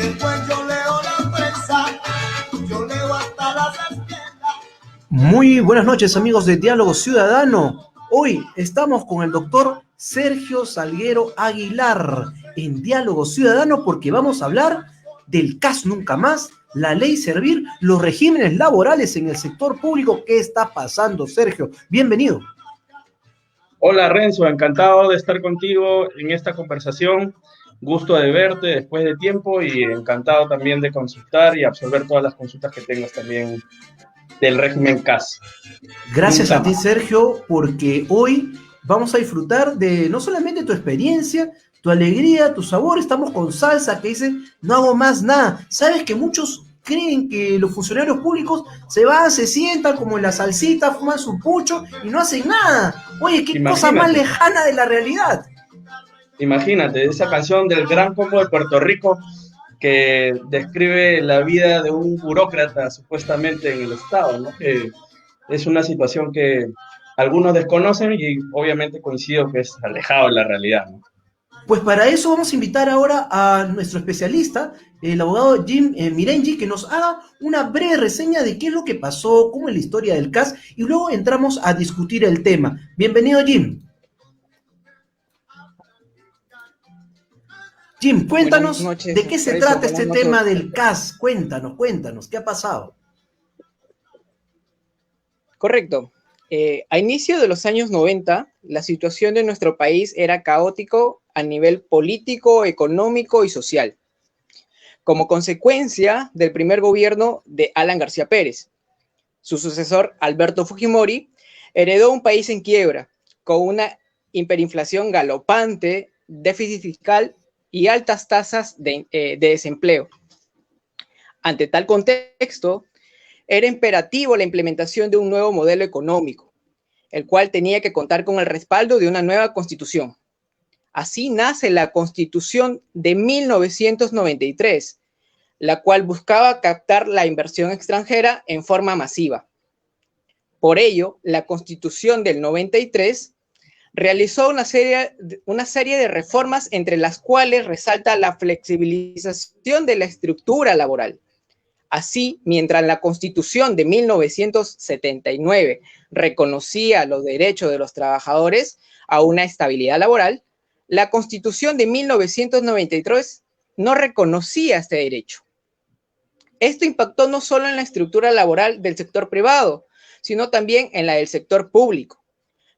después yo leo la prensa, yo leo hasta las esquelas. Muy buenas noches, amigos de Diálogo Ciudadano. Hoy estamos con el doctor Sergio Salguero Aguilar en Diálogo Ciudadano porque vamos a hablar del CAS Nunca Más, la ley Servir, los regímenes laborales en el sector público. ¿Qué está pasando, Sergio? Bienvenido. Hola Renzo, encantado de estar contigo en esta conversación. Gusto de verte después de tiempo y encantado también de consultar y absorber todas las consultas que tengas también del régimen CAS. Gracias a ti, Sergio, porque hoy vamos a disfrutar de no solamente tu experiencia, tu alegría, tu sabor. Estamos con Salsa que dice, no hago más nada. Sabes que muchos creen que los funcionarios públicos se van, se sientan como en la salsita, fuman su pucho y no hacen nada. Oye, qué cosa más lejana de la realidad. Imagínate, esa canción del Gran Combo de Puerto Rico que describe la vida de un burócrata supuestamente en el Estado, ¿no? Que es una situación que algunos desconocen y obviamente coincido que es alejado de la realidad, ¿no? Pues para eso vamos a invitar ahora a nuestro especialista, el abogado Jim Mirengi, que nos haga una breve reseña de qué es lo que pasó, cómo es la historia del CAS, y luego entramos a discutir el tema. Bienvenido, Jim. Jim, cuéntanos noches, de qué se trata este tema del CAS. Cuéntanos, ¿qué ha pasado? Correcto. A inicio de los años 90, la situación de nuestro país era caótico a nivel político, económico y social, como consecuencia del primer gobierno de Alan García Pérez. Su sucesor, Alberto Fujimori, heredó un país en quiebra, con una hiperinflación galopante, déficit fiscal y altas tasas de desempleo. Ante tal contexto, era imperativo la implementación de un nuevo modelo económico, el cual tenía que contar con el respaldo de una nueva constitución. Así nace la Constitución de 1993, la cual buscaba captar la inversión extranjera en forma masiva. Por ello, la Constitución del 93 realizó una serie de reformas, entre las cuales resalta la flexibilización de la estructura laboral. Así, mientras la Constitución de 1979 reconocía los derechos de los trabajadores a una estabilidad laboral, la Constitución de 1993 no reconocía este derecho. Esto impactó no solo en la estructura laboral del sector privado, sino también en la del sector público,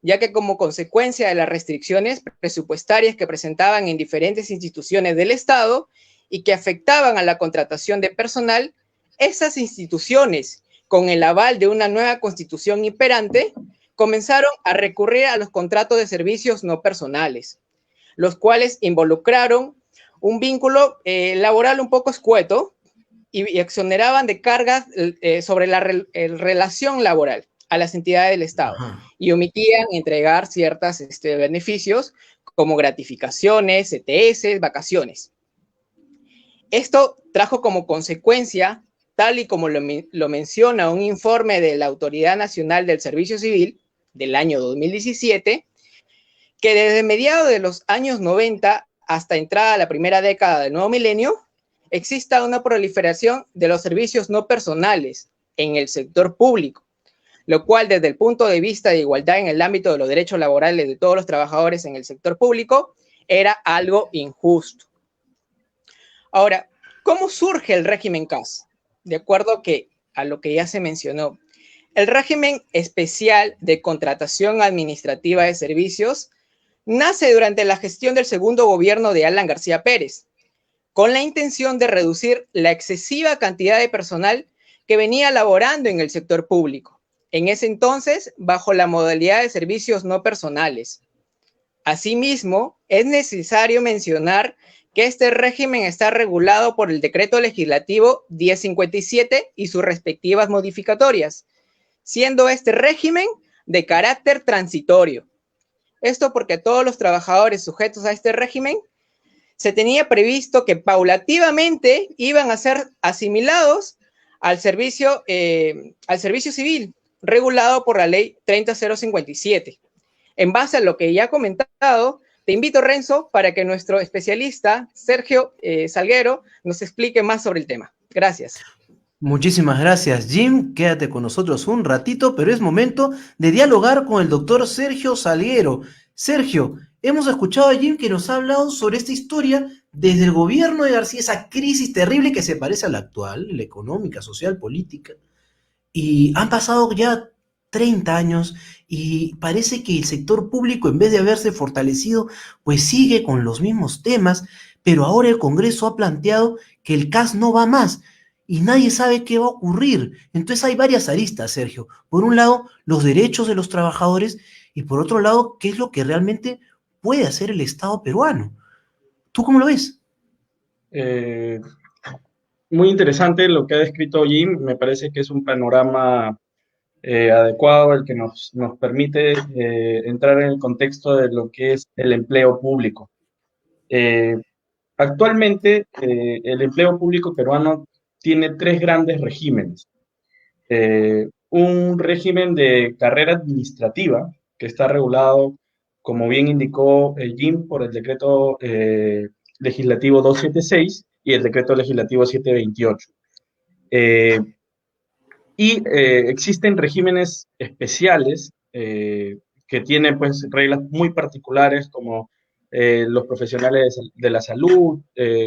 ya que como consecuencia de las restricciones presupuestarias que presentaban en diferentes instituciones del Estado y que afectaban a la contratación de personal, esas instituciones, con el aval de una nueva constitución imperante, comenzaron a recurrir a los contratos de servicios no personales, los cuales involucraron un vínculo laboral un poco escueto y exoneraban de cargas sobre la relación laboral a las entidades del Estado. Ajá. Y omitían entregar ciertos beneficios como gratificaciones, ETS, vacaciones. Esto trajo como consecuencia, tal y como lo menciona un informe de la Autoridad Nacional del Servicio Civil del año 2017, que desde mediados de los años 90 hasta entrada a la primera década del nuevo milenio, exista una proliferación de los servicios no personales en el sector público, lo cual desde el punto de vista de igualdad en el ámbito de los derechos laborales de todos los trabajadores en el sector público era algo injusto. Ahora, ¿cómo surge el régimen CAS? De acuerdo a lo que ya se mencionó, el régimen especial de contratación administrativa de servicios nace durante la gestión del segundo gobierno de Alan García Pérez, con la intención de reducir la excesiva cantidad de personal que venía laborando en el sector público, en ese entonces bajo la modalidad de servicios no personales. Asimismo, es necesario mencionar que este régimen está regulado por el Decreto Legislativo 1057 y sus respectivas modificatorias, siendo este régimen de carácter transitorio. Esto porque todos los trabajadores sujetos a este régimen se tenía previsto que paulativamente iban a ser asimilados al servicio civil, regulado por la ley 30057. En base a lo que ya he comentado, Te invito, Renzo, para que nuestro especialista, Sergio Salguero, nos explique más sobre el tema. Gracias. Muchísimas gracias, Jim. Quédate con nosotros un ratito, pero es momento de dialogar con el doctor Sergio Salguero. Sergio, hemos escuchado a Jim que nos ha hablado sobre esta historia desde el gobierno de García, esa crisis terrible que se parece a la actual, la económica, social, política. Y han pasado ya 30 años y parece que el sector público, en vez de haberse fortalecido, pues sigue con los mismos temas, pero ahora el Congreso ha planteado que el CAS no va más y nadie sabe qué va a ocurrir. Entonces hay varias aristas, Sergio. Por un lado, los derechos de los trabajadores y por otro lado, qué es lo que realmente puede hacer el Estado peruano. ¿Tú cómo lo ves? Muy interesante lo que ha descrito Jim. Me parece que es un panorama adecuado, el que nos permite entrar en el contexto de lo que es el empleo público. Actualmente, el empleo público peruano tiene tres grandes regímenes. Un régimen de carrera administrativa, que está regulado, como bien indicó Jim, por el decreto legislativo 276 y el decreto legislativo 728. Existen regímenes especiales que tienen pues reglas muy particulares, como los profesionales de la salud,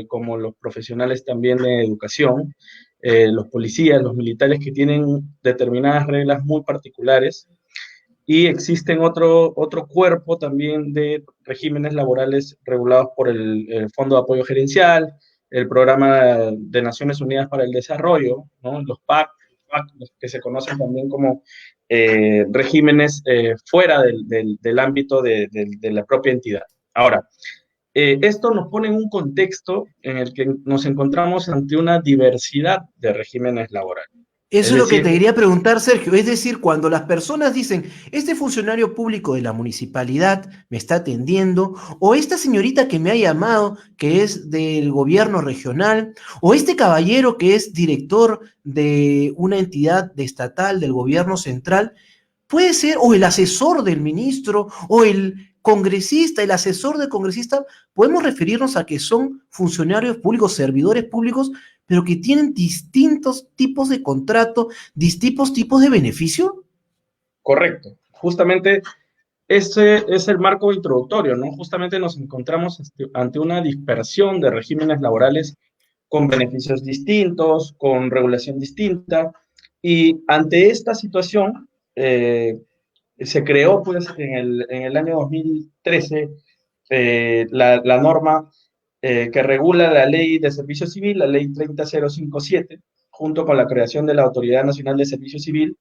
como los profesionales también de educación, los policías, los militares, que tienen determinadas reglas muy particulares. Y existen otro cuerpo también de regímenes laborales regulados por el Fondo de Apoyo Gerencial, el Programa de Naciones Unidas para el Desarrollo, ¿no? Los PAC, que se conocen también como regímenes fuera del ámbito de la propia entidad. Ahora, esto nos pone en un contexto en el que nos encontramos ante una diversidad de regímenes laborales. Eso es lo que te quería preguntar, Sergio. Es decir, cuando las personas dicen, este funcionario público de la municipalidad me está atendiendo, o esta señorita que me ha llamado, que es del gobierno regional, o este caballero que es director de una entidad estatal del gobierno central, puede ser, o el asesor del ministro, o el congresista, el asesor del congresista, podemos referirnos a que son funcionarios públicos, servidores públicos, pero que tienen distintos tipos de contrato, distintos tipos de beneficio. Correcto. Justamente ese es el marco introductorio, ¿no? Justamente nos encontramos ante una dispersión de regímenes laborales con beneficios distintos, con regulación distinta, y ante esta situación se creó pues en el año 2013 la norma que regula la Ley de Servicio Civil, la Ley 30057, junto con la creación de la Autoridad Nacional de Servicio Civil,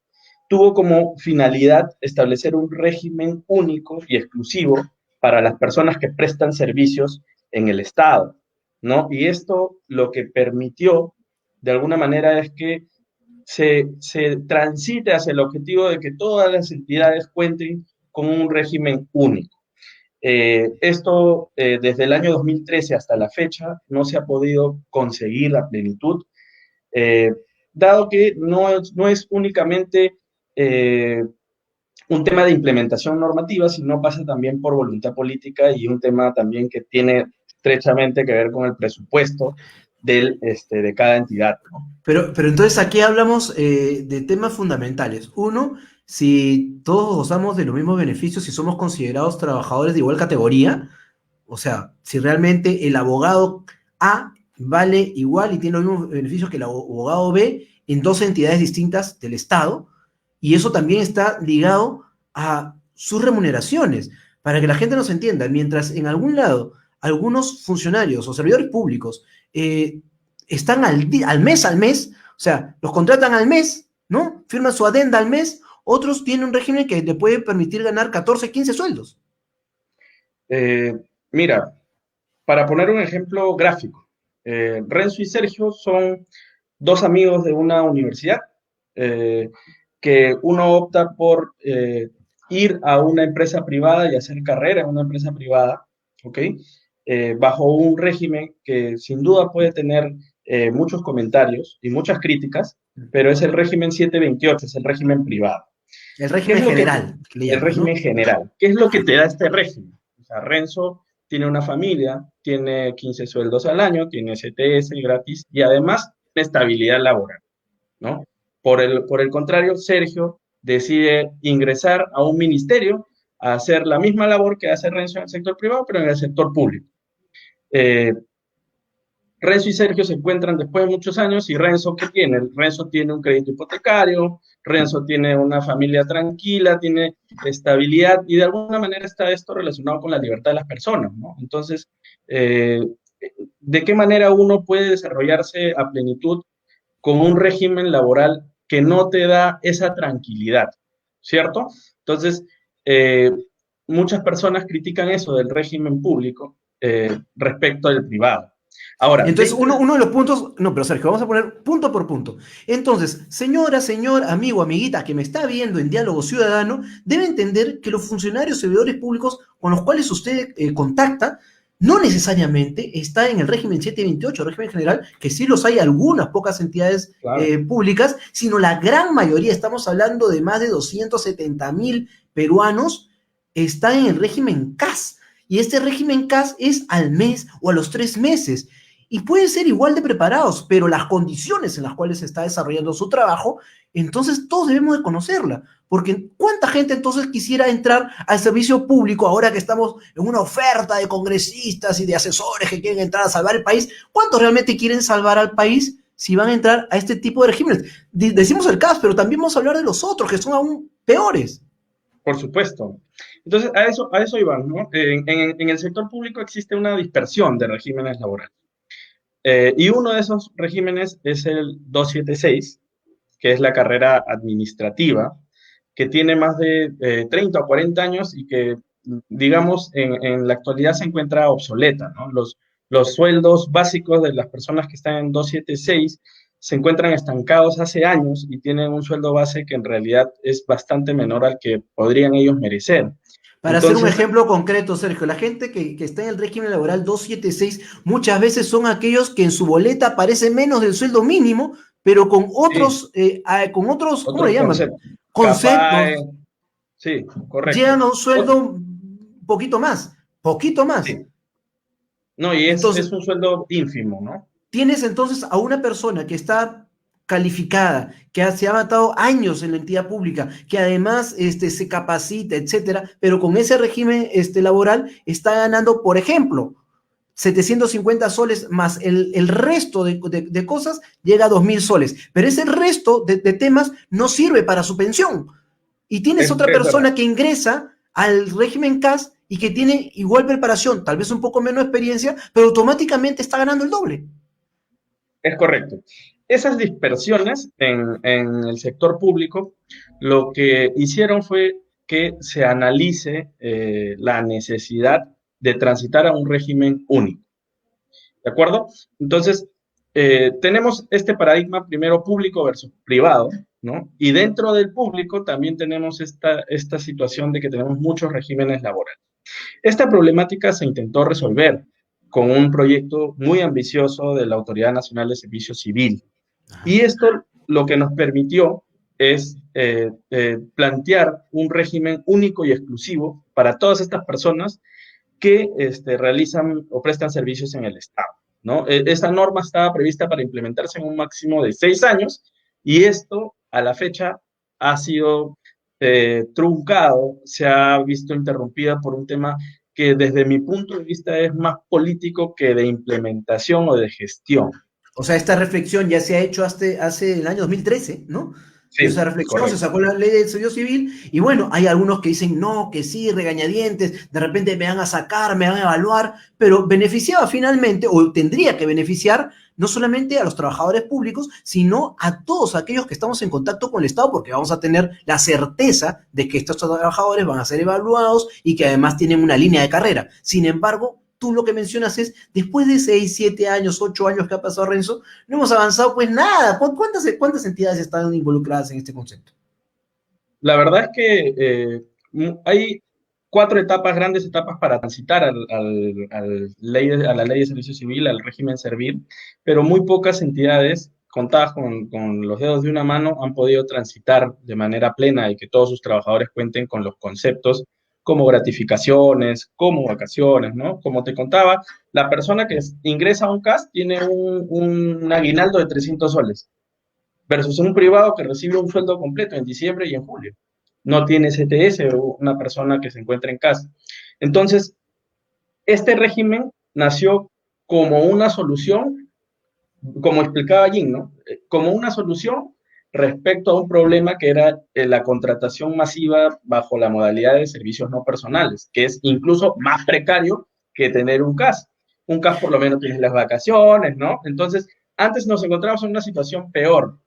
tuvo como finalidad establecer un régimen único y exclusivo para las personas que prestan servicios en el Estado, ¿no? Y esto lo que permitió, de alguna manera, es que se transite hacia el objetivo de que todas las entidades cuenten con un régimen único. Esto, desde el año 2013 hasta la fecha, no se ha podido conseguir a plenitud, dado que no es únicamente un tema de implementación normativa, sino pasa también por voluntad política y un tema también que tiene estrechamente que ver con el presupuesto de cada entidad, ¿no? Pero entonces aquí hablamos de temas fundamentales. Uno, si todos gozamos de los mismos beneficios, si somos considerados trabajadores de igual categoría, o sea, si realmente el abogado A vale igual y tiene los mismos beneficios que el abogado B en dos entidades distintas del Estado, y eso también está ligado a sus remuneraciones, para que la gente nos entienda. Mientras en algún lado algunos funcionarios o servidores públicos están al mes, o sea, los contratan al mes, ¿no? Firman su adenda al mes, otros tienen un régimen que le puede permitir ganar 14, 15 sueldos. Mira, para poner un ejemplo gráfico, Renzo y Sergio son dos amigos de una universidad, que uno opta por ir a una empresa privada y hacer carrera en una empresa privada, ¿ok? Bajo un régimen que sin duda puede tener muchos comentarios y muchas críticas, pero es el régimen 728, es el régimen privado. El régimen general. El régimen general. ¿Qué es lo que te da este régimen? O sea, Renzo tiene una familia, tiene 15 sueldos al año, tiene CTS gratis y además tiene estabilidad laboral, ¿no? Por el contrario, Sergio decide ingresar a un ministerio a hacer la misma labor que hace Renzo en el sector privado, pero en el sector público. Eh, Renzo y Sergio se encuentran después de muchos años y Renzo, ¿qué tiene? Renzo tiene un crédito hipotecario, Renzo tiene una familia tranquila, tiene estabilidad y de alguna manera está esto relacionado con la libertad de las personas, ¿no? Entonces, ¿de qué manera uno puede desarrollarse a plenitud con un régimen laboral que no te da esa tranquilidad, ¿cierto? Entonces, muchas personas critican eso del régimen público respecto al privado. Ahora, Entonces, uno de los puntos, no, pero Sergio, vamos a poner punto por punto. Entonces, señora, señor, amigo, amiguita que me está viendo en Diálogo Ciudadano, debe entender que los funcionarios servidores públicos con los cuales usted contacta no necesariamente está en el régimen 728, régimen general, que sí los hay algunas pocas entidades claro, públicas, sino la gran mayoría, estamos hablando de más de 270.000 peruanos, está en el régimen CAS. Y este régimen CAS es al mes o a los 3 meses. Y pueden ser igual de preparados, pero las condiciones en las cuales se está desarrollando su trabajo, entonces todos debemos de conocerla. Porque ¿cuánta gente entonces quisiera entrar al servicio público ahora que estamos en una oferta de congresistas y de asesores que quieren entrar a salvar el país? ¿Cuántos realmente quieren salvar al país si van a entrar a este tipo de regímenes? Decimos el CAS, pero también vamos a hablar de los otros que son aún peores. por supuesto. Entonces, a eso iban, ¿no? En el sector público existe una dispersión de regímenes laborales. Y uno de esos regímenes es el 276, que es la carrera administrativa, que tiene más de 30 o 40 años y que, digamos, en la actualidad se encuentra obsoleta, ¿no? Los sueldos básicos de las personas que están en 276 se encuentran estancados hace años y tienen un sueldo base que en realidad es bastante menor al que podrían ellos merecer. Para hacer un ejemplo concreto, Sergio, la gente que está en el régimen laboral 276 muchas veces son aquellos que en su boleta aparece menos del sueldo mínimo, pero con otros, ¿cómo le llaman? Conceptos. CAPAE, sí, correcto. Llegan a un sueldo poquito más. Sí. No, y entonces, es un sueldo ínfimo, ¿no? Tienes entonces a una persona que está calificada, que se ha matado años en la entidad pública, que además se capacita, etcétera, pero con ese régimen laboral está ganando, por ejemplo, 750 soles más el resto de cosas llega a 2.000 soles, pero ese resto de temas no sirve para su pensión. Y tienes otra persona que ingresa al régimen CAS y que tiene igual preparación, tal vez un poco menos experiencia, pero automáticamente está ganando el doble. Es correcto. Esas dispersiones en el sector público lo que hicieron fue que se analice la necesidad de transitar a un régimen único. ¿De acuerdo? Entonces, tenemos este paradigma primero público versus privado, ¿no? Y dentro del público también tenemos esta situación de que tenemos muchos regímenes laborales. Esta problemática se intentó resolver con un proyecto muy ambicioso de la Autoridad Nacional de Servicio Civil. Y esto lo que nos permitió es plantear un régimen único y exclusivo para todas estas personas que realizan o prestan servicios en el Estado, ¿no? Esta norma estaba prevista para implementarse en un máximo de 6 años y esto a la fecha ha sido truncado, se ha visto interrumpida por un tema que desde mi punto de vista es más político que de implementación o de gestión. O sea, esta reflexión ya se ha hecho hace el año 2013, ¿no? Sí, esa reflexión, correcto. se sacó la ley del servicio civil y bueno, hay algunos que dicen no, que sí, regañadientes, de repente me van a sacar, me van a evaluar, pero beneficiaba finalmente, o tendría que beneficiar, no solamente a los trabajadores públicos, sino a todos aquellos que estamos en contacto con el Estado, porque vamos a tener la certeza de que estos trabajadores van a ser evaluados y que además tienen una línea de carrera. Sin embargo, tú lo que mencionas es, después de 6, 7 años, 8 años que ha pasado Renzo, no hemos avanzado pues nada. ¿Cuántas entidades están involucradas en este concepto? La verdad es que hay 4 etapas, grandes etapas para transitar a la ley de servicio civil, al régimen servir, pero muy pocas entidades contadas con los dedos de una mano han podido transitar de manera plena y que todos sus trabajadores cuenten con los conceptos como gratificaciones, como vacaciones, ¿no? Como te contaba, la persona que ingresa a un CAS tiene un aguinaldo de 300 soles, versus un privado que recibe un sueldo completo en diciembre y en julio. No tiene CTS o una persona que se encuentra en casa. Entonces, este régimen nació como una solución, como explicaba Jim, ¿no? Como una solución respecto a un problema que era la contratación masiva bajo la modalidad de servicios no personales, que es incluso más precario que tener un CAS. Un CAS por lo menos tienes las vacaciones, ¿no? Entonces, antes nos encontramos en una situación peor,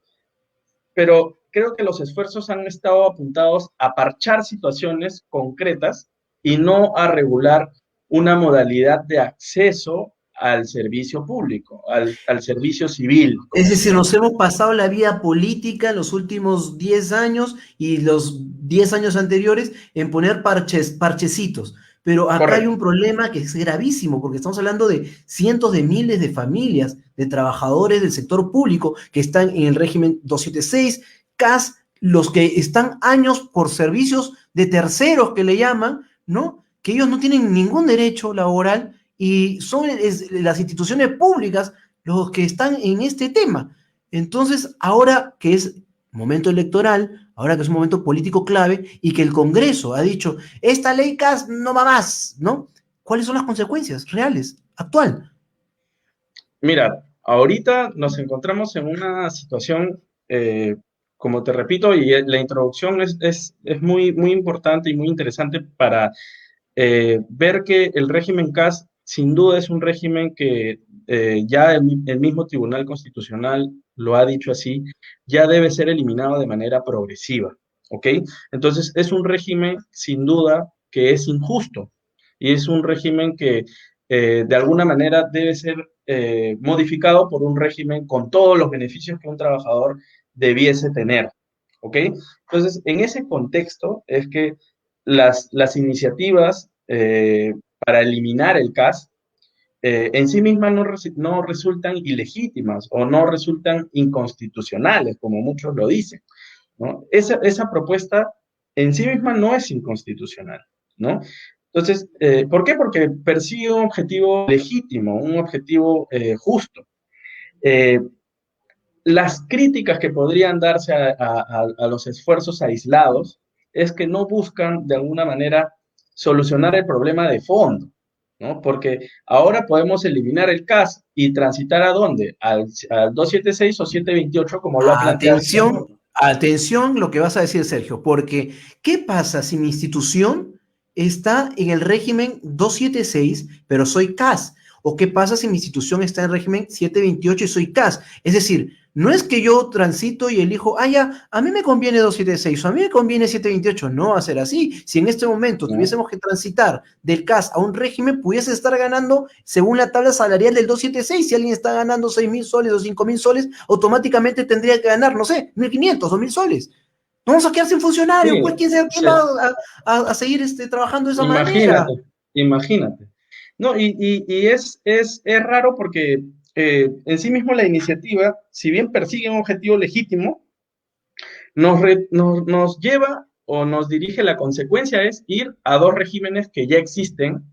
pero creo que los esfuerzos han estado apuntados a parchar situaciones concretas y no a regular una modalidad de acceso al servicio público, al servicio civil, Es como se decir, llama. nos hemos pasado la vida política en los últimos 10 años y los 10 años anteriores en poner parchecitos. Pero acá hay un Correcto. problema que es gravísimo, porque estamos hablando de cientos de miles de familias, de trabajadores del sector público que están en el régimen 276, CAS, los que están años por servicios de terceros que le llaman, ¿no? Que ellos no tienen ningún derecho laboral y son las instituciones públicas los que están en este tema. Entonces, ahora que es momento electoral, ahora que es un momento político clave y que el Congreso ha dicho, esta ley CAS no va más, ¿no? ¿Cuáles son las consecuencias reales, actual? Mira, ahorita nos encontramos en una situación, como te repito, y la introducción es muy, muy importante y muy interesante para ver que el régimen CAS sin duda es un régimen que ya el mismo Tribunal Constitucional lo ha dicho así, ya debe ser eliminado de manera progresiva, ¿ok? Entonces es un régimen sin duda que es injusto y es un régimen que de alguna manera debe ser modificado por un régimen con todos los beneficios que un trabajador debiese tener, ¿ok? Entonces, en ese contexto es que las iniciativas para eliminar el CAS en sí mismas no resultan ilegítimas o no resultan inconstitucionales, como muchos lo dicen, ¿no? Esa propuesta en sí misma no es inconstitucional, ¿no? Entonces, ¿por qué? Porque persigue un objetivo legítimo, un objetivo justo. Eh, las críticas que podrían darse a los esfuerzos aislados es que no buscan de alguna manera solucionar el problema de fondo, ¿no? Porque ahora podemos eliminar el CAS y transitar ¿a dónde? Al 276 o 728 como lo ha planteado esta Atención, norma. atención lo que vas a decir, Sergio, porque ¿qué pasa si mi institución está en el régimen 276, pero soy CAS? ¿O qué pasa si mi institución está en el régimen 728 y soy CAS? Es decir, no es que yo transito y elijo, ya, a mí me conviene 276 o a mí me conviene 728. No va a ser así. Si en este momento ¿No? tuviésemos que transitar del CAS a un régimen, pudiese estar ganando según la tabla salarial del 276. Si alguien está ganando 6.000 soles o 5.000 soles, automáticamente tendría que ganar, no sé, 1.500 o 1.000 soles. No vamos a quedar sin funcionarios, pues Sí, quién va a seguir trabajando de esa manera. imagínate, imagínate. No, y es raro porque en sí mismo la iniciativa, si bien persigue un objetivo legítimo, nos lleva o nos dirige, la consecuencia es ir a dos regímenes que ya existen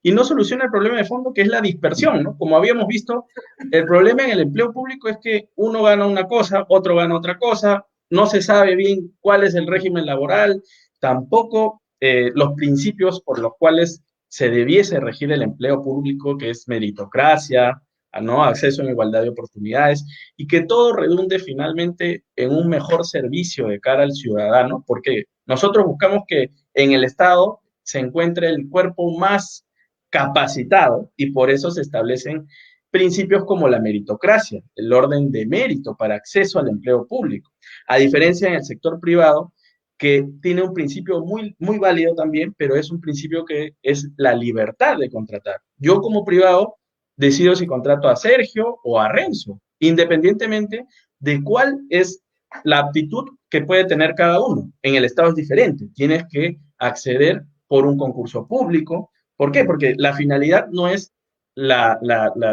y no soluciona el problema de fondo, que es la dispersión, ¿no? Como habíamos visto, el problema en el empleo público es que uno gana una cosa, otro gana otra cosa, no se sabe bien cuál es el régimen laboral, tampoco los principios por los cuales se debiese regir el empleo público, que es meritocracia, ¿no? Acceso en igualdad de oportunidades, y que todo redunde finalmente en un mejor servicio de cara al ciudadano, porque nosotros buscamos que en el Estado se encuentre el cuerpo más capacitado y por eso se establecen principios como la meritocracia, el orden de mérito para acceso al empleo público, a diferencia en el sector privado, que tiene un principio muy, muy válido también, pero es un principio que es la libertad de contratar. Yo como privado decido si contrato a Sergio o a Renzo, independientemente de cuál es la aptitud que puede tener cada uno. En el Estado es diferente, tienes que acceder por un concurso público. ¿Por qué? Porque la finalidad no es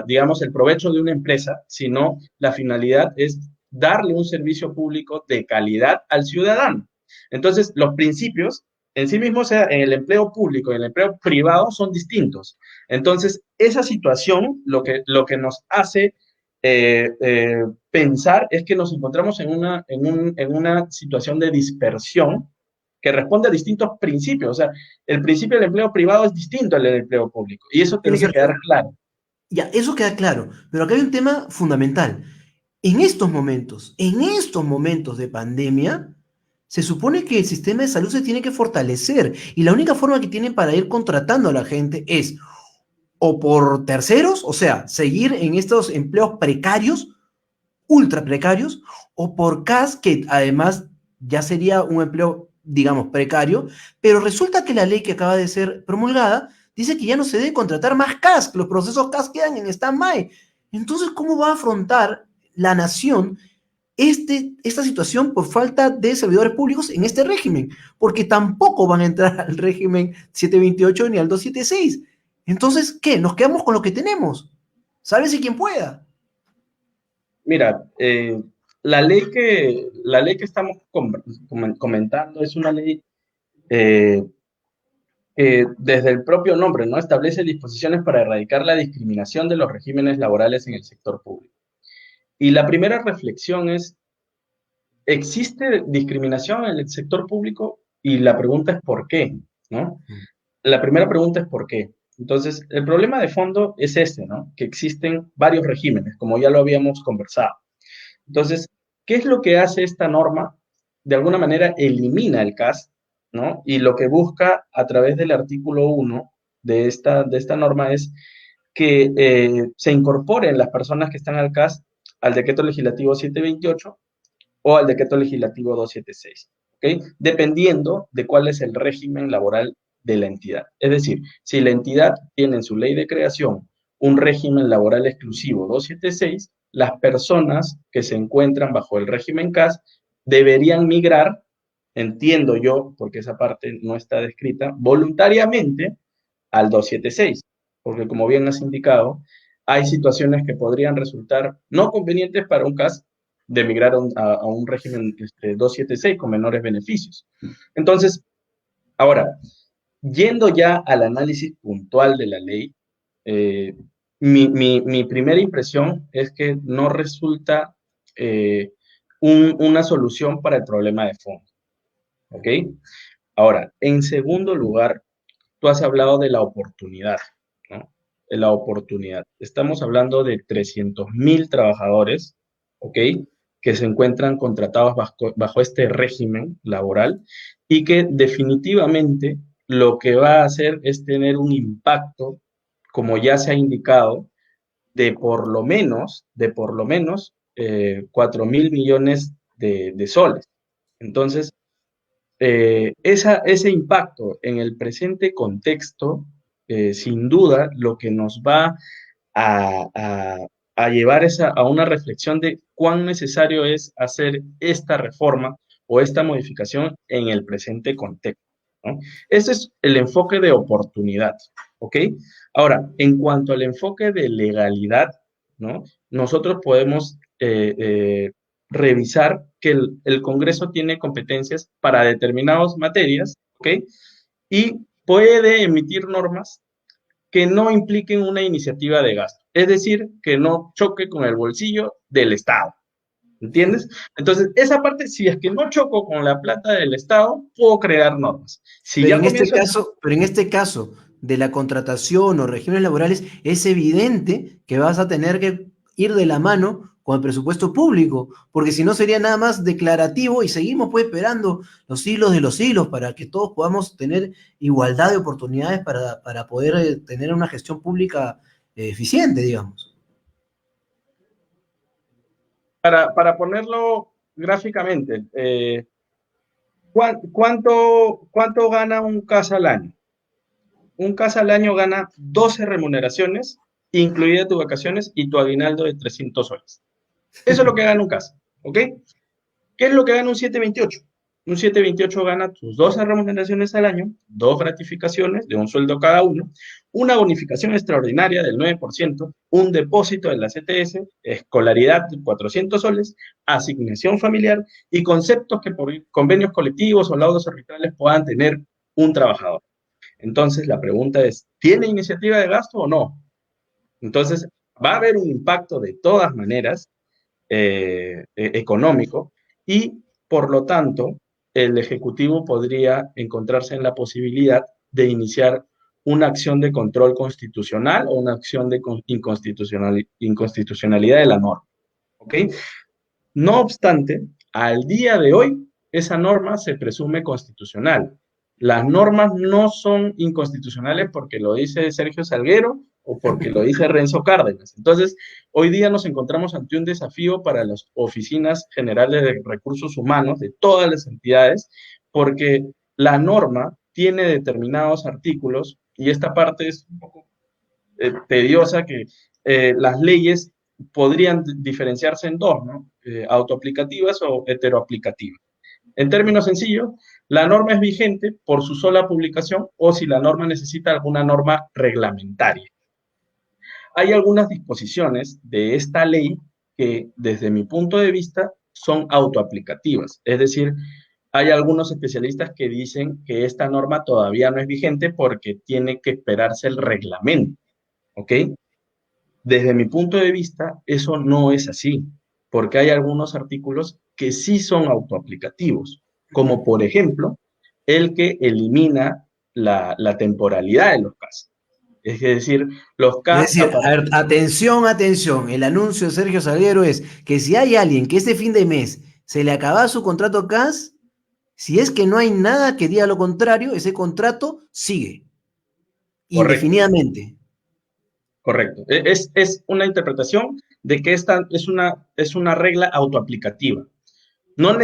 digamos, el provecho de una empresa, sino la finalidad es darle un servicio público de calidad al ciudadano. Entonces, los principios en sí mismo, o sea, en el empleo público y en el empleo privado son distintos. Entonces, esa situación lo que nos hace pensar es que nos encontramos en una situación de dispersión que responde a distintos principios. O sea, el principio del empleo privado es distinto al del empleo público y eso Pero tiene que Sergio, quedar claro. ya, eso queda claro, pero acá hay un tema fundamental. En estos momentos de pandemia, se supone que el sistema de salud se tiene que fortalecer y la única forma que tienen para ir contratando a la gente es o por terceros, o sea, seguir en estos empleos precarios, ultra precarios, o por CAS, que además ya sería un empleo, digamos, precario, pero resulta que la ley que acaba de ser promulgada dice que ya no se debe contratar más CAS, que los procesos CAS quedan en stand-by. Entonces, ¿cómo va a afrontar la nación esta situación por falta de servidores públicos en este régimen? Porque tampoco van a entrar al régimen 728 ni al 276. Entonces, ¿qué? Nos quedamos con lo que tenemos. Sálvese quien pueda. Mira, la ley que estamos comentando es una ley eh, que desde el propio nombre, ¿no? Establece disposiciones para erradicar la discriminación de los regímenes laborales en el sector público. Y la primera reflexión es, ¿existe discriminación en el sector público? Y la pregunta es ¿por qué? ¿No? La primera pregunta es ¿por qué? Entonces, el problema de fondo es este, ¿no? Que existen varios regímenes, como ya lo habíamos conversado. Entonces, ¿qué es lo que hace esta norma? De alguna manera elimina el CAS, ¿no? Y lo que busca a través del artículo 1 de esta norma es que se incorporen las personas que están al CAS al decreto legislativo 728 o al decreto legislativo 276, ¿ok? Dependiendo de cuál es el régimen laboral de la entidad. Es decir, si la entidad tiene en su ley de creación un régimen laboral exclusivo 276, las personas que se encuentran bajo el régimen CAS deberían migrar, entiendo yo, porque esa parte no está descrita, voluntariamente al 276, porque como bien has indicado, hay situaciones que podrían resultar no convenientes para un CAS de migrar a un régimen 276 con menores beneficios. Entonces, ahora, yendo ya al análisis puntual de la ley, eh, mi primera impresión es que no resulta eh, una solución para el problema de fondo. ¿Ok? Ahora, en segundo lugar, tú has hablado de la oportunidad, ¿no? De la oportunidad. Estamos hablando de 300.000 trabajadores, ¿ok? Que se encuentran contratados bajo este régimen laboral y que definitivamente lo que va a hacer es tener un impacto, como ya se ha indicado, de por lo menos 4.000 millones de soles. Entonces, ese impacto en el presente contexto, sin duda, lo que nos va a, a- a llevar a una reflexión de cuán necesario es hacer esta reforma o esta modificación en el presente contexto, ¿no? Ese es el enfoque de oportunidad, ¿ok? Ahora, en cuanto al enfoque de legalidad, ¿no? Nosotros podemos revisar que el Congreso tiene competencias para determinadas materias, ¿ok? Y puede emitir normas que no impliquen una iniciativa de gasto, es decir, que no choque con el bolsillo del Estado, ¿entiendes? Entonces, esa parte, si es que no choco con la plata del Estado, puedo crear normas. Si Pero ya en este comienzo, caso, pero en este caso de la contratación o regímenes laborales, es evidente que vas a tener que ir de la mano con el presupuesto público, porque si no sería nada más declarativo y seguimos pues esperando los siglos de los siglos para que todos podamos tener igualdad de oportunidades para poder tener una gestión pública eficiente, digamos. para ponerlo gráficamente, ¿cuánto gana un casa al año? Un casa al año gana 12 remuneraciones, incluidas tus vacaciones y tu aguinaldo de 300 soles. Eso es lo que gana un casa, ¿ok? ¿Qué es lo que gana un 728? Un 728 gana tus 12 remuneraciones al año, dos gratificaciones de un sueldo cada uno, una bonificación extraordinaria del 9%, un depósito de la CTS, escolaridad de 400 soles, asignación familiar y conceptos que por convenios colectivos o laudos arbitrales puedan tener un trabajador. Entonces, la pregunta es, ¿tiene iniciativa de gasto o no? Entonces, va a haber un impacto de todas maneras económico y, por lo tanto, el Ejecutivo podría encontrarse en la posibilidad de iniciar una acción de control constitucional o una acción de inconstitucionalidad de la norma. ¿Ok? No obstante, al día de hoy, esa norma se presume constitucional. Las normas no son inconstitucionales porque lo dice Sergio Salguero o porque lo dice Renzo Cárdenas. Entonces, hoy día nos encontramos ante un desafío para las oficinas generales de recursos humanos de todas las entidades, porque la norma tiene determinados artículos, y esta parte es un poco tediosa, que las leyes podrían diferenciarse en dos, ¿no? Autoaplicativas o heteroaplicativas. En términos sencillos, la norma es vigente por su sola publicación o si la norma necesita alguna norma reglamentaria. Hay algunas disposiciones de esta ley que, desde mi punto de vista, son autoaplicativas. Es decir, hay algunos especialistas que dicen que esta norma todavía no es vigente porque tiene que esperarse el reglamento, ¿ok? Desde mi punto de vista, eso no es así, porque hay algunos artículos que sí son autoaplicativos, como por ejemplo, el que elimina la temporalidad de los casos. Es decir, los Es CAS... decir, a ver, atención, atención. El anuncio de Sergio Salguero es que si hay alguien que este fin de mes se le acaba su contrato CAS, si es que no hay nada que diga lo contrario, ese contrato sigue Correcto, indefinidamente. correcto. Es una interpretación de que esta es una regla autoaplicativa. No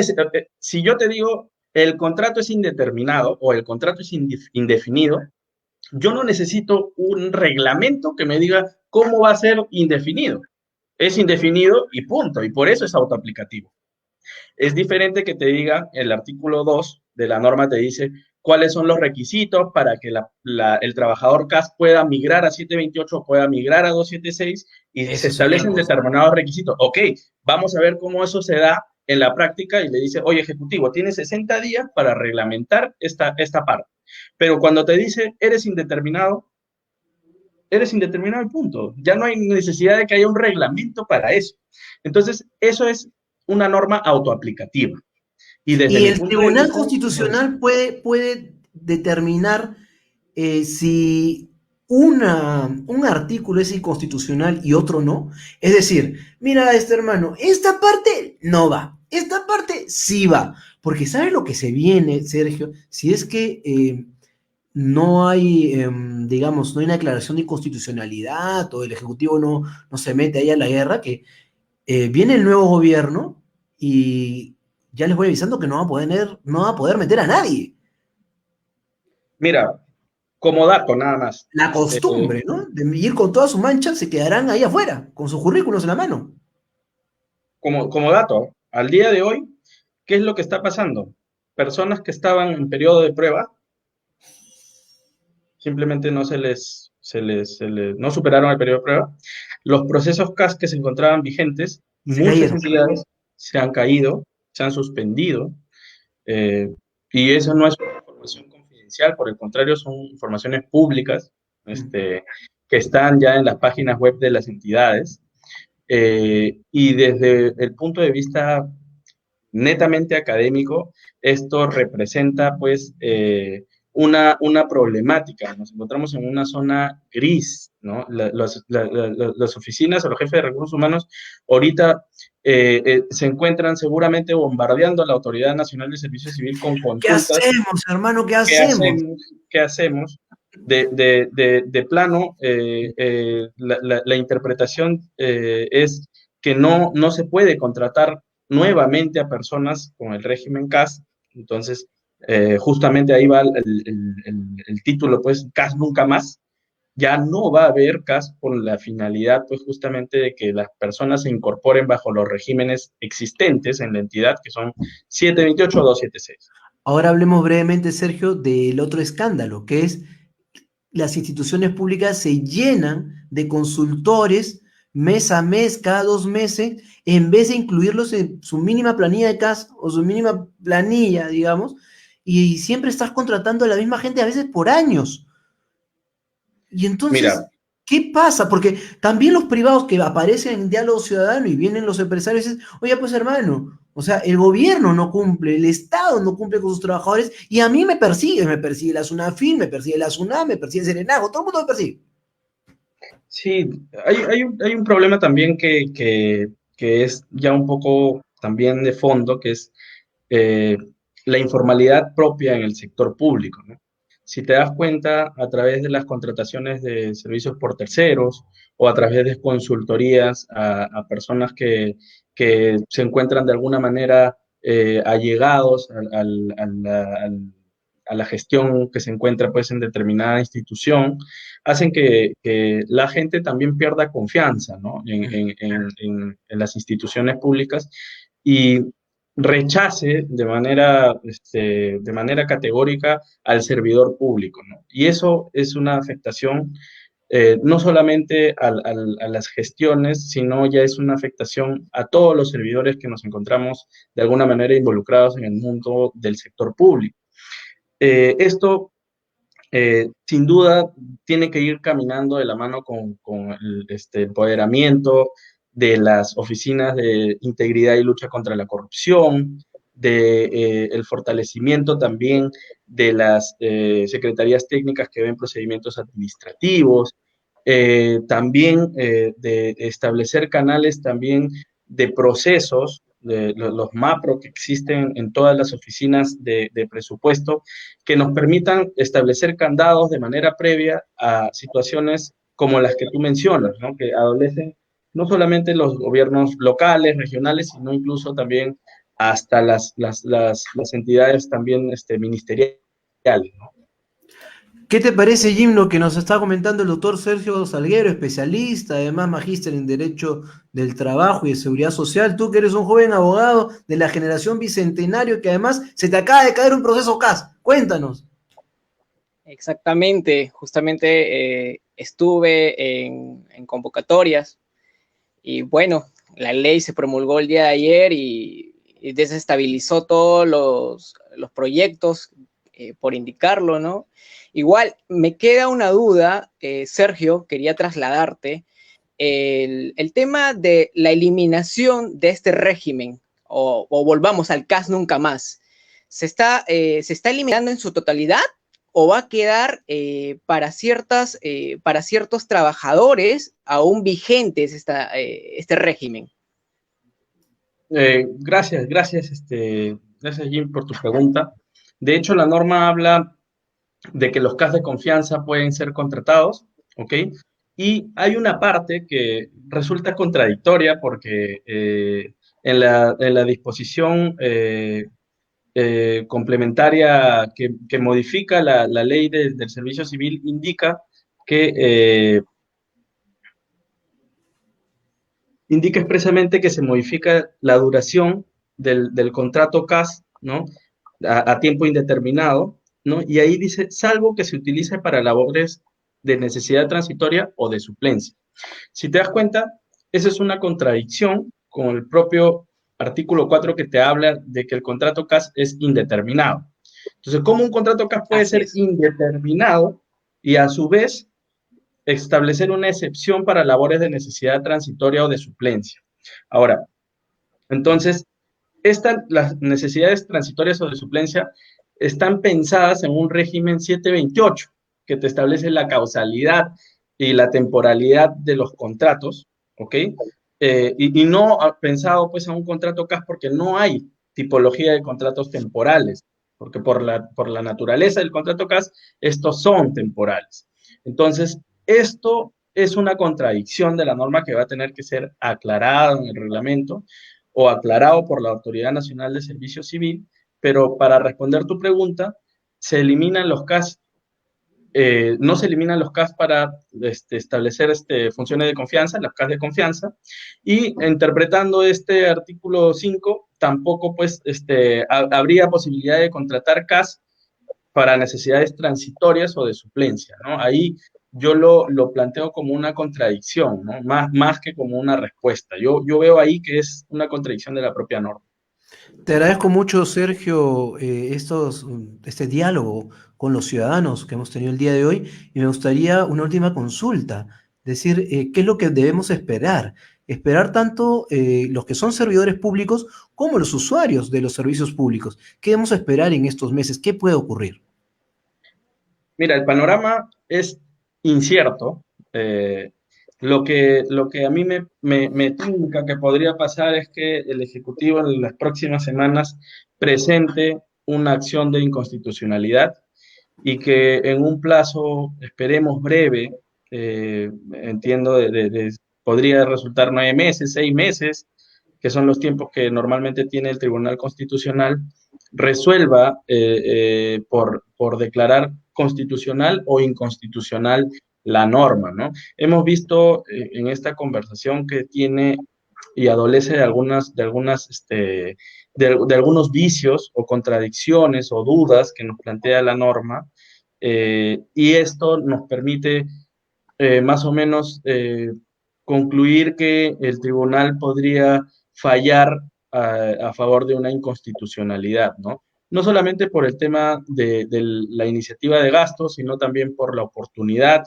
si yo te digo el contrato es indeterminado o el contrato es indefinido, yo no necesito un reglamento que me diga cómo va a ser indefinido. Es indefinido y punto, y por eso es autoaplicativo. Es diferente que te diga, el artículo 2 de la norma te dice cuáles son los requisitos para que el trabajador CAS pueda migrar a 728 o pueda migrar a 276 y se Eso es otra establecen cosa. determinados requisitos. Ok, vamos a ver cómo eso se da en la práctica y le dice, oye, ejecutivo, tienes 60 días para reglamentar esta parte. Pero cuando te dice, eres indeterminado y punto. Ya no hay necesidad de que haya un reglamento para eso. Entonces, eso es una norma autoaplicativa. Y desde Y mi el punto de Tribunal vista, no es. Constitucional puede determinar si un artículo es inconstitucional y otro no. Es decir, mira, este hermano, esta parte no va, esta parte sí va. Porque ¿sabes lo que se viene, Sergio? Si es que no hay, digamos, no hay una declaración de inconstitucionalidad o el Ejecutivo no se mete ahí a la guerra, que viene el nuevo gobierno y ya les voy avisando que no va a poder meter a nadie. Mira, como dato nada más. La eh, costumbre, ¿no? De ir con toda su mancha, se quedarán ahí afuera, con sus currículos en la mano. como dato, al día de hoy, ¿qué es lo que está pasando? Personas que estaban en periodo de prueba, simplemente no superaron el periodo de prueba. Los procesos CAS que se encontraban vigentes, Se muchas cayeron. entidades se han caído, se han suspendido, eh, y eso no es una información confidencial, por el contrario, son informaciones públicas, que están ya en las páginas web de las entidades. Y desde el punto de vista netamente académico, esto representa pues una problemática. Nos encontramos en una zona gris, ¿no? Las oficinas o los jefes de recursos humanos ahorita se encuentran seguramente bombardeando a la Autoridad Nacional de Servicio Civil con ¿Qué consultas. hacemos, hermano? ¿Qué ¿Qué hacemos? hacemos? ¿Qué hacemos? De plano, la interpretación es que no se puede contratar nuevamente a personas con el régimen CAS. Entonces, justamente ahí va el título, pues, CAS nunca más. Ya no va a haber CAS con la finalidad, pues, justamente de que las personas se incorporen bajo los regímenes existentes en la entidad, que son 728 o 276. Ahora hablemos brevemente, Sergio, del otro escándalo, que es las instituciones públicas se llenan de consultores mes a mes, cada 2 meses, en vez de incluirlos en su mínima planilla de CAS o su mínima planilla, digamos, y siempre estás contratando a la misma gente, a veces por años. Y entonces, Mira, ¿qué pasa? Porque también los privados que aparecen en Diálogo Ciudadano y vienen los empresarios y dicen, oye, pues hermano, o sea, el gobierno no cumple, el Estado no cumple con sus trabajadores y a mí me persigue la SUNAFIL, me persigue la SUNAM, me persigue el Serenago, todo el mundo me persigue. sí, hay un problema también que es ya un poco también de fondo, que es eh, la informalidad propia en el sector público, ¿no? Si te das cuenta, a través de las contrataciones de servicios por terceros o a través de consultorías a personas que se encuentran de alguna manera allegados a la gestión que se encuentra pues en determinada institución, hacen que la gente también pierda confianza, ¿no? En las instituciones públicas y rechace de manera categórica al servidor público, ¿no? Y eso es una afectación no solamente a las gestiones, sino ya es una afectación a todos los servidores que nos encontramos de alguna manera involucrados en el mundo del sector público. Esto sin duda tiene que ir caminando de la mano con el empoderamiento de las oficinas de integridad y lucha contra la corrupción, de el fortalecimiento también de las secretarías técnicas que ven procedimientos administrativos, también de establecer canales también de procesos, de los MAPRO que existen en todas las oficinas de presupuesto, que nos permitan establecer candados de manera previa a situaciones como las que tú mencionas, ¿no? Que adolecen no solamente los gobiernos locales, regionales, sino incluso también hasta las entidades también ministeriales, ¿no? ¿Qué te parece, Jim, lo que nos está comentando el doctor Sergio Salguero, especialista, además magíster en Derecho del Trabajo y de Seguridad Social? Tú que eres un joven abogado de la generación bicentenario que además se te acaba de caer un proceso CAS. Cuéntanos. Exactamente, justamente estuve en convocatorias y bueno, la ley se promulgó el día de ayer y desestabilizó todos los proyectos, por indicarlo, ¿no? Igual, me queda una duda, Sergio, quería trasladarte el tema de la eliminación de este régimen, o volvamos al CAS nunca más. ¿Se está eliminando en su totalidad o va a quedar para ciertos trabajadores aún vigentes este régimen? Gracias Jim por tu pregunta. De hecho, la norma habla de que los CAS de confianza pueden ser contratados, ¿ok? Y hay una parte que resulta contradictoria porque en la disposición complementaria que modifica la ley del servicio civil que indica expresamente que se modifica la duración del contrato CAS, ¿no? A tiempo indeterminado, ¿no? Y ahí dice, salvo que se utilice para labores de necesidad transitoria o de suplencia. Si te das cuenta, esa es una contradicción con el propio artículo 4 que te habla de que el contrato CAS es indeterminado. Entonces, ¿cómo un contrato CAS puede ser indeterminado y a su vez establecer una excepción para labores de necesidad transitoria o de suplencia? Ahora, entonces, las necesidades transitorias o de suplencia están pensadas en un régimen 728 que te establece la causalidad y la temporalidad de los contratos, ¿ok? Y no pensado pues en un contrato CAS porque no hay tipología de contratos temporales, porque por la naturaleza del contrato CAS, estos son temporales. Entonces, esto es una contradicción de la norma que va a tener que ser aclarada en el reglamento o aclarado por la Autoridad Nacional de Servicio Civil, pero para responder tu pregunta, se eliminan los CAS, no se eliminan los CAS para establecer funciones de confianza, las CAS de confianza, y interpretando este artículo 5, tampoco pues habría posibilidad de contratar CAS para necesidades transitorias o de suplencia, ¿no? Ahí yo lo planteo como una contradicción, ¿no? Más que como una respuesta. Yo veo ahí que es una contradicción de la propia norma. Te agradezco mucho, Sergio, este diálogo con los ciudadanos que hemos tenido el día de hoy y me gustaría una última consulta, decir, ¿qué es lo que debemos esperar? Esperar tanto los que son servidores públicos como los usuarios de los servicios públicos. ¿Qué debemos esperar en estos meses? ¿Qué puede ocurrir? Mira, el panorama es incierto. eh, lo que a mí me tinca que podría pasar es que el Ejecutivo en las próximas semanas presente una acción de inconstitucionalidad y que en un plazo, esperemos breve, entiendo, podría resultar 9 meses, 6 meses, que son los tiempos que normalmente tiene el Tribunal Constitucional, resuelva por declarar constitucional o inconstitucional la norma, ¿no? Hemos visto en esta conversación que tiene y adolece de algunos vicios o contradicciones o dudas que nos plantea la norma, y esto nos permite más o menos concluir que el tribunal podría fallar a favor de una inconstitucionalidad, ¿no? No solamente por el tema de la iniciativa de gasto, sino también por la oportunidad,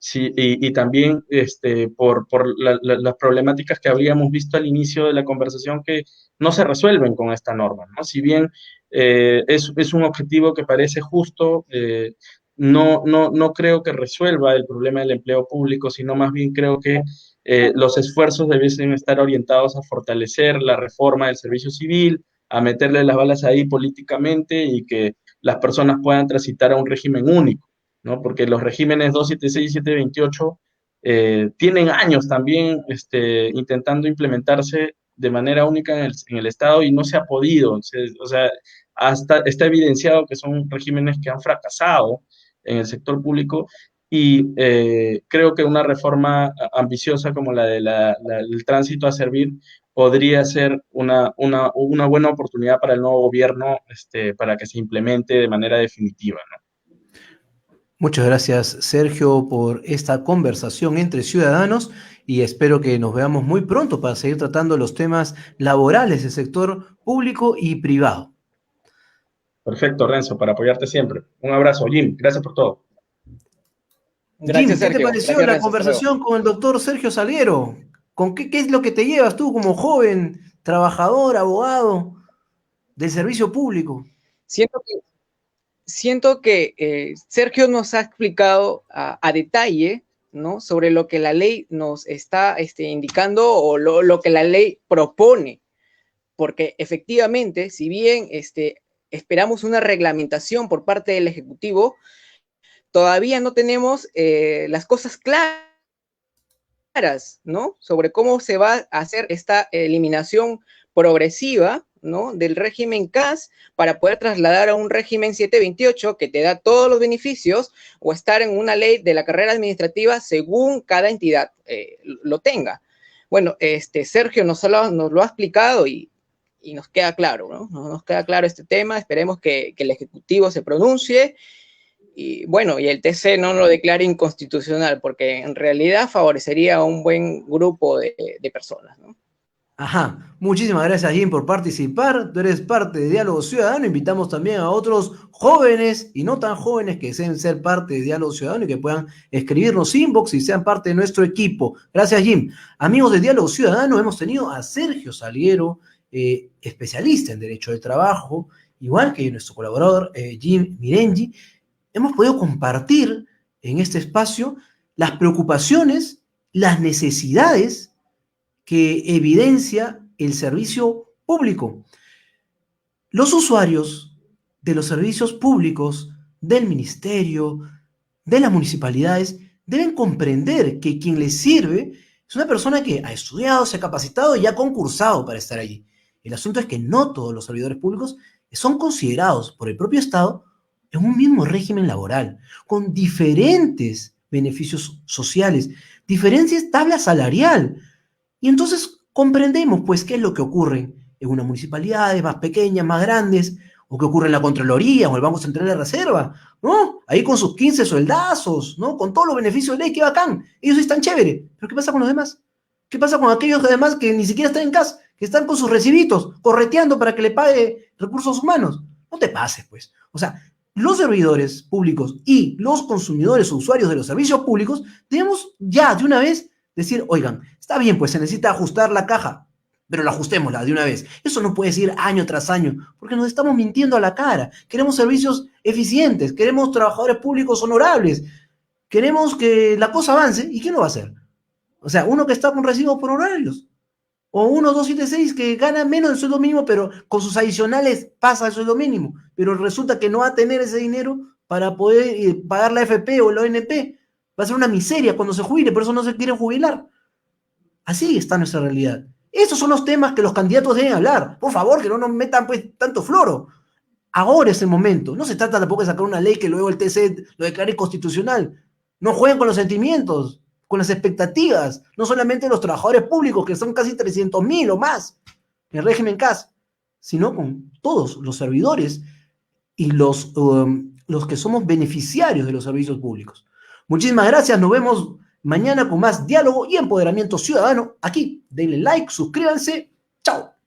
sí, y también las problemáticas que habríamos visto al inicio de la conversación que no se resuelven con esta norma, ¿no? Si bien es un objetivo que parece justo, no creo que resuelva el problema del empleo público, sino más bien creo que los esfuerzos debiesen estar orientados a fortalecer la reforma del servicio civil, a meterle las balas ahí políticamente y que las personas puedan transitar a un régimen único, ¿no? Porque los regímenes 276 y 728 tienen años también intentando implementarse de manera única en el Estado y no se ha podido. O sea, hasta está evidenciado que son regímenes que han fracasado en el sector público y creo que una reforma ambiciosa como la del tránsito a servir podría ser una buena oportunidad para el nuevo gobierno para que se implemente de manera definitiva, ¿no? Muchas gracias, Sergio, por esta conversación entre ciudadanos y espero que nos veamos muy pronto para seguir tratando los temas laborales del sector público y privado. Perfecto, Renzo, para apoyarte siempre. Un abrazo, Jim. Gracias por todo. Jim, Gracias, ¿qué te Sergio. pareció Gracias, la Renzo. Hasta luego. conversación con el doctor Sergio Salguero? ¿Qué es lo que te llevas tú como joven, trabajador, abogado del servicio público? Siento que Sergio nos ha explicado a detalle, ¿no? Sobre lo que la ley nos está indicando o lo que la ley propone. Porque efectivamente, si bien esperamos una reglamentación por parte del Ejecutivo, todavía no tenemos las cosas claras, ¿no? Sobre cómo se va a hacer esta eliminación progresiva, ¿no? Del régimen CAS para poder trasladar a un régimen 728 que te da todos los beneficios o estar en una ley de la carrera administrativa según cada entidad lo tenga. Bueno, Sergio nos lo ha explicado y nos queda claro, ¿no? Nos queda claro este tema. Esperemos que el Ejecutivo se pronuncie y bueno, y el TC no lo declare inconstitucional, porque en realidad favorecería a un buen grupo de personas, ¿no? Ajá, muchísimas gracias, Jim, por participar. Tú eres parte de Diálogo Ciudadano. Invitamos también a otros jóvenes y no tan jóvenes que deseen ser parte de Diálogo Ciudadano y que puedan escribirnos inbox y sean parte de nuestro equipo. Gracias, Jim. Amigos de Diálogo Ciudadano, hemos tenido a Sergio Salguero, especialista en Derecho de Trabajo, igual que nuestro colaborador Jim Mirengi. Hemos podido compartir en este espacio las preocupaciones, las necesidades que evidencia el servicio público. Los usuarios de los servicios públicos, del ministerio, de las municipalidades, deben comprender que quien les sirve es una persona que ha estudiado, se ha capacitado y ha concursado para estar allí. El asunto es que no todos los servidores públicos son considerados por el propio Estado en un mismo régimen laboral, con diferentes beneficios sociales, diferentes tabla salarial. Y entonces comprendemos, pues, qué es lo que ocurre en unas municipalidades más pequeñas, más grandes, o qué ocurre en la Contraloría o el Banco Central de Reserva, ¿no? Ahí con sus 15 sueldazos, ¿no? Con todos los beneficios de ley, qué bacán. Ellos sí están chévere. Pero ¿qué pasa con los demás? ¿Qué pasa con aquellos además que ni siquiera están en casa, que están con sus recibitos, correteando para que le pague recursos humanos. No te pases, pues. O sea, los servidores públicos y los consumidores o usuarios de los servicios públicos debemos ya de una vez decir, oigan, está bien, pues se necesita ajustar la caja, pero la ajustémosla de una vez. Eso no puede ir año tras año, porque nos estamos mintiendo a la cara. Queremos servicios eficientes, queremos trabajadores públicos honorables, queremos que la cosa avance, ¿y quién lo va a hacer? O sea, uno que está con recibos por horarios, o uno 276 que gana menos del sueldo mínimo, pero con sus adicionales pasa el sueldo mínimo, pero resulta que no va a tener ese dinero para poder pagar la FP o la ONP. Va a ser una miseria cuando se jubile, por eso no se quieren jubilar. Así está nuestra realidad. Esos son los temas que los candidatos deben hablar. Por favor, que no nos metan pues tanto floro. Ahora es el momento. No se trata tampoco de sacar una ley que luego el TC lo declare inconstitucional. No jueguen con los sentimientos, con las expectativas. No solamente los trabajadores públicos, que son casi 300.000 o más en el régimen CAS, sino con todos los servidores y los que somos beneficiarios de los servicios públicos. Muchísimas gracias. Nos vemos mañana con más diálogo y empoderamiento ciudadano aquí. Denle like, suscríbanse. Chao.